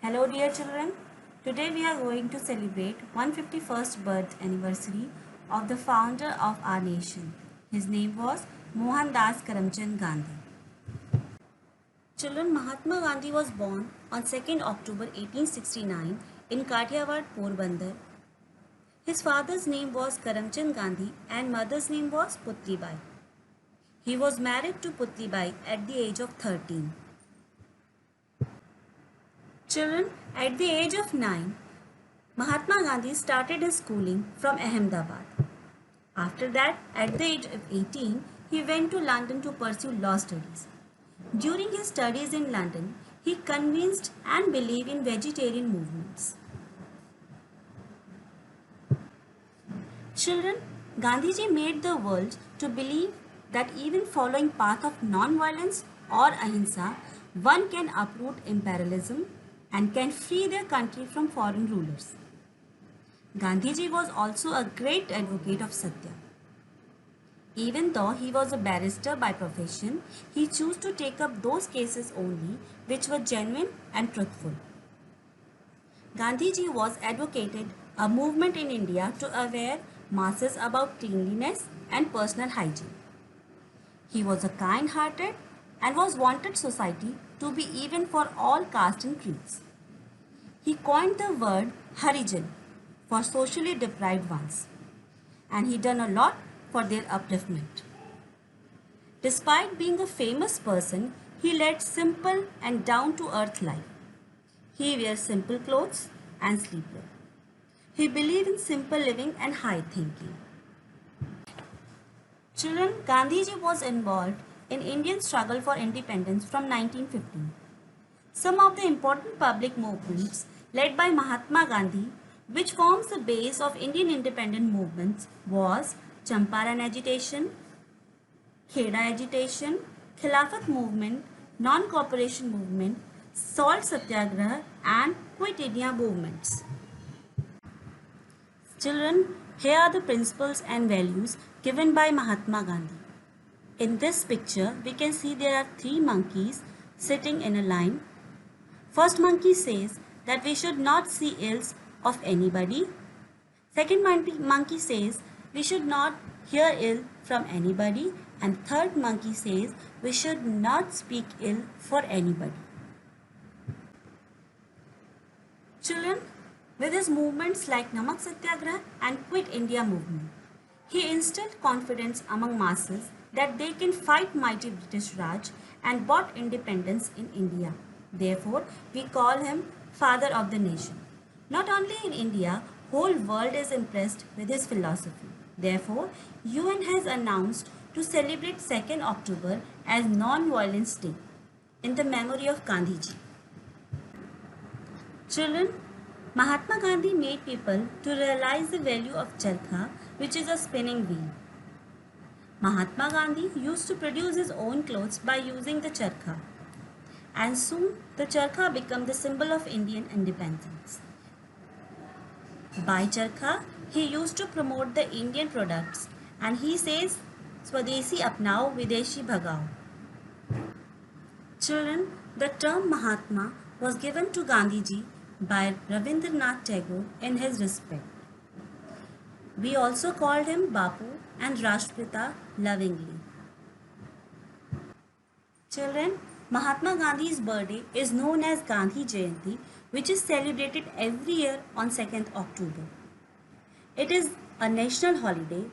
Hello dear children, today we are going to celebrate 151st birth anniversary of the founder of our nation. His name was Mohandas Karamchand Gandhi. Children, Mahatma Gandhi was born on 2nd October 1869 in Kathiawar, Porbandar. His father's name was Karamchand Gandhi and mother's name was Putribai. He was married to Putribai at the age of 13. Children, at the age of 9, Mahatma Gandhi started his schooling from Ahmedabad. After that, at the age of 18, he went to London to pursue law studies. During his studies in London, he convinced and believed in vegetarian movements. Children, Gandhiji made the world to believe that even following path of non-violence or ahimsa, one can uproot imperialism and can free their country from foreign rulers. Gandhiji was also a great advocate of Satya. Even though he was a barrister by profession, he chose to take up those cases only which were genuine and truthful. Gandhiji was advocated a movement in India to aware masses about cleanliness and personal hygiene. He was a kind-hearted and was wanted society to be even for all caste and creeds. He coined the word Harijan for socially deprived ones, and he done a lot for their upliftment. Despite being a famous person, he led simple and down-to-earth life. He wears simple clothes and sleep well. He believed in simple living and high thinking. Children, Gandhiji was involved in Indian struggle for independence from 1915. Some of the important public movements led by Mahatma Gandhi, which forms the base of Indian independent movements, was Champaran agitation, Kheda agitation, Khilafat movement, non-cooperation movement, Salt Satyagraha and Quit India movements. Children, here are the principles and values given by Mahatma Gandhi. In this picture, we can see there are 3 monkeys sitting in a line. First monkey says that we should not see ills of anybody. Second monkey says we should not hear ill from anybody. And third monkey says we should not speak ill for anybody. Children, with his movements like Namak Satyagraha and Quit India movement, he instilled confidence among masses that they can fight mighty British Raj and brought independence in India. Therefore, we call him Father of the Nation. Not only in India, whole world is impressed with his philosophy. Therefore, UN has announced to celebrate 2nd October as Non-Violence Day in the memory of Gandhiji. Children, Mahatma Gandhi made people to realize the value of charkha, which is a spinning wheel. Mahatma Gandhi used to produce his own clothes by using the charkha, and soon the charkha became the symbol of Indian independence. By charkha, he used to promote the Indian products, and he says, Swadeshi apnao, Videshi bhagao. Children, the term Mahatma was given to Gandhiji by Rabindranath Tagore in his respect. We also called him Bapu and Rashtrapita lovingly. Children, Mahatma Gandhi's birthday is known as Gandhi Jayanti, which is celebrated every year on 2nd October. It is a national holiday,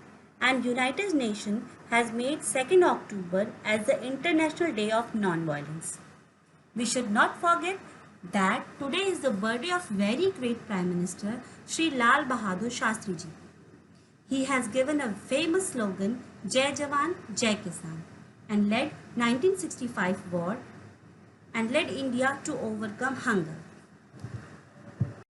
and United Nations has made 2nd October as the International Day of Non-Violence. We should not forget that today is the birthday of very great Prime Minister Sri Lal Bahadur Shastri Ji. He has given a famous slogan, Jai Jawan, Jai Kisan, and led 1965 war and led India to overcome hunger.